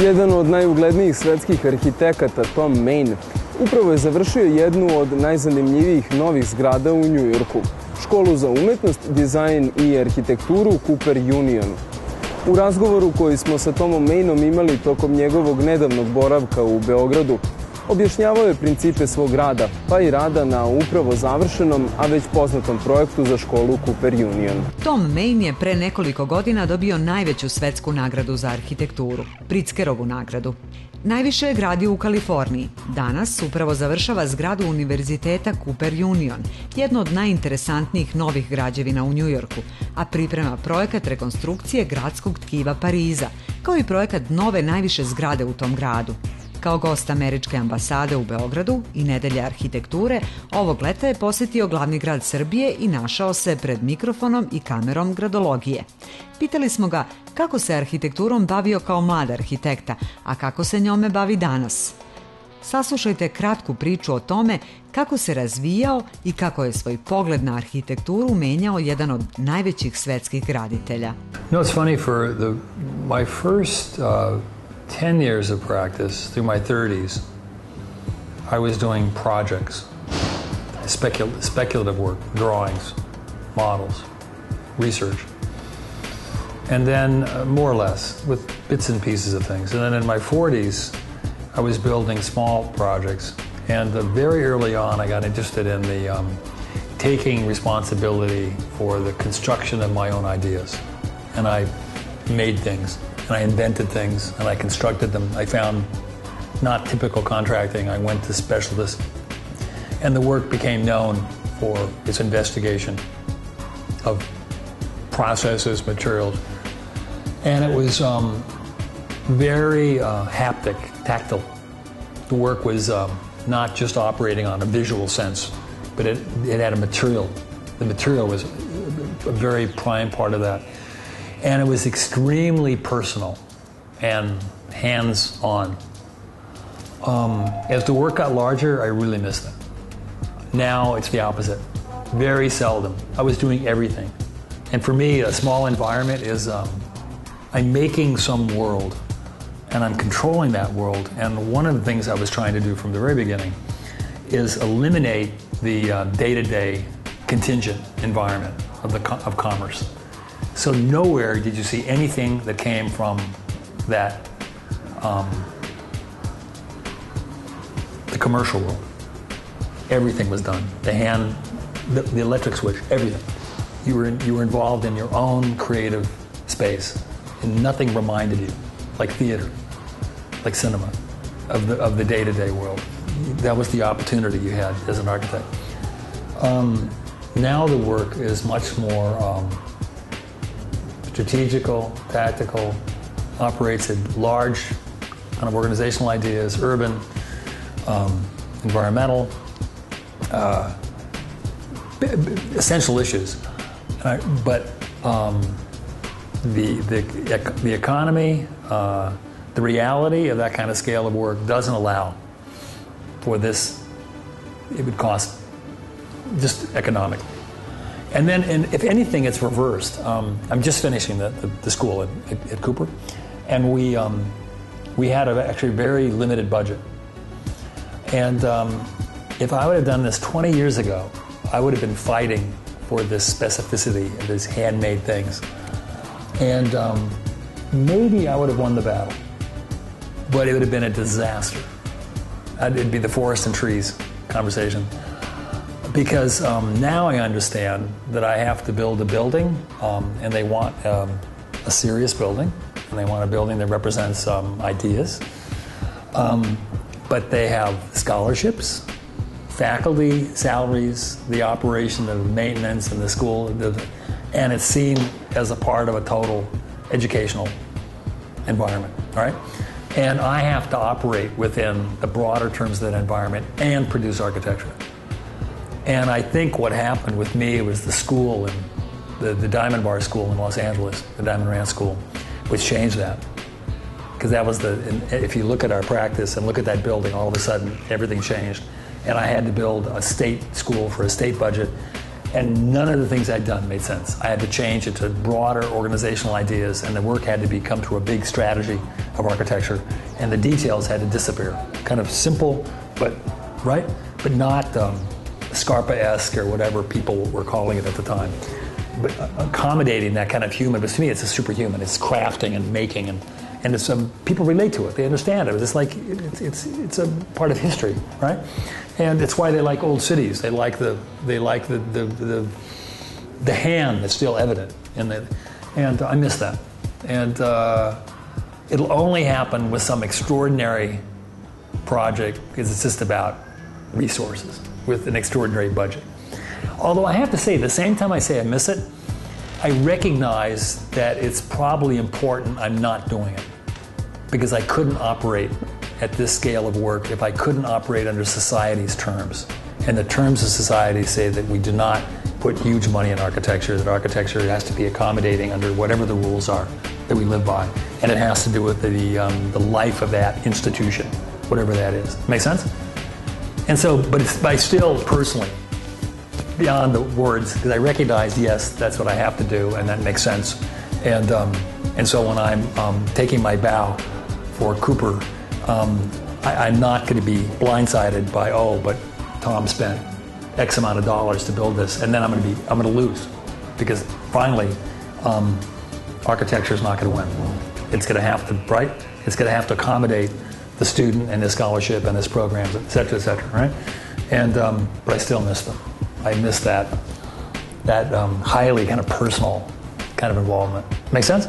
Jedan od najuglednijih svetskih arhitekata, Thom Mayne, upravo je završio jednu od najzanimljivijih novih zgrada u Njujorku, školu za umetnost, dizajn i arhitekturu Cooper Union. U razgovoru koji smo sa Tomom Mejnom imali tokom njegovog nedavnog boravka u Beogradu, objašnjavao je principe svog rada, pa i rada na upravo završenom, a već poznatom projektu za školu Cooper Union. Thom Mayne je pre nekoliko godina dobio najveću svetsku nagradu za arhitekturu, Pritzkerovu nagradu. Najviše je gradio u Kaliforniji. Danas upravo završava zgradu Univerziteta Cooper Union, jedno od najinteresantnijih novih građevina u Njujorku, a priprema projekat rekonstrukcije gradskog tkiva Pariza, kao i projekat nove najviše zgrade u tom gradu. Kao gost Američke ambasade u Beogradu i Nedelje arhitekture, ovog leta je posetio glavni grad Srbije i našao se pred mikrofonom i kamerom gradologije. Pitali smo ga kako se arhitekturom bavio kao mlad arhitekta, a kako se njome bavi danas. Saslušajte kratku priču o tome kako se razvijao i kako je svoj pogled na arhitekturu menjao jedan od najvećih svetskih graditelja. You know, it's funny, for my first 10 years of practice, through my 30s, I was doing projects, speculative work, drawings, models, research. And then, more or less, with bits and pieces of things. And then in my 40s, I was building small projects. And very early on, I got interested in the taking responsibility for the construction of my own ideas. And I made things. And I invented things, and I constructed them. I found not typical contracting. I went to specialists. And the work became known for its investigation of processes, materials. And it was very haptic, tactile. The work was not just operating on a visual sense, but it had a material. The material was a very prime part of that. And it was extremely personal and hands-on. As the work got larger, I really missed it. Now it's the opposite. Very seldom. I was doing everything. And for me, a small environment is, I'm making some world, and I'm controlling that world. And one of the things I was trying to do from the very beginning is eliminate the day-to-day contingent environment of commerce. So nowhere did you see anything that came from that, the commercial world. Everything was done. The electric switch, everything. You were involved in your own creative space, and nothing reminded you, like theater, like cinema, of the day-to-day world. That was the opportunity you had as an architect. Now the work is much more strategical, tactical, operates in large kind of organizational ideas, urban, environmental, essential issues. But the economy, the reality of that kind of scale of work doesn't allow for this. It would cost just economically. And then, if anything, it's reversed. I'm just finishing the school at Cooper, and we had actually a very limited budget. And if I would have done this 20 years ago, I would have been fighting for this specificity and these handmade things. And maybe I would have won the battle, but it would have been a disaster. It'd be the forest and trees conversation. Because now I understand that I have to build a building, and they want a serious building, and they want a building that represents ideas. But they have scholarships, faculty salaries, the operation of maintenance in the school, and it's seen as a part of a total educational environment, all right? And I have to operate within the broader terms of that environment and produce architecture. And I think what happened with me was the school, and the Diamond Bar School in Los Angeles, the Diamond Ranch School, which changed that. Because that was if you look at our practice and look at that building, all of a sudden everything changed. And I had to build a state school for a state budget, And none of the things I'd done made sense. I had to change it to broader organizational ideas, and the work had to come to a big strategy of architecture, and the details had to disappear. Kind of simple, but not Scarpa-esque or whatever people were calling it at the time. But accommodating that kind of human, but to me it's a superhuman. It's crafting and making, and it's people relate to it. They understand it. It's like it's a part of history, right? And it's why they like old cities. They like the hand that's still evident in the, and I miss that. And it'll only happen with some extraordinary project because it's just about resources with an extraordinary budget. Although I have to say, the same time I say I miss it, I recognize that it's probably important I'm not doing it, because I couldn't operate at this scale of work if I couldn't operate under society's terms. And the terms of society say that we do not put huge money in architecture, that architecture has to be accommodating under whatever the rules are that we live by. And it has to do with the life of that institution, whatever that is. Make sense? And so, but I still personally, beyond the words, because I recognize, yes, that's what I have to do, and that makes sense. And so when I'm taking my bow for Cooper, I'm not going to be blindsided by, oh, but Tom spent X amount of dollars to build this, and then I'm going to lose, because finally, architecture is not going to win. It's going to have to, right? It's going to have to accommodate the student and his scholarship and his programs, et cetera, right? And but I still miss them. I miss that highly kind of personal kind of involvement. Make sense?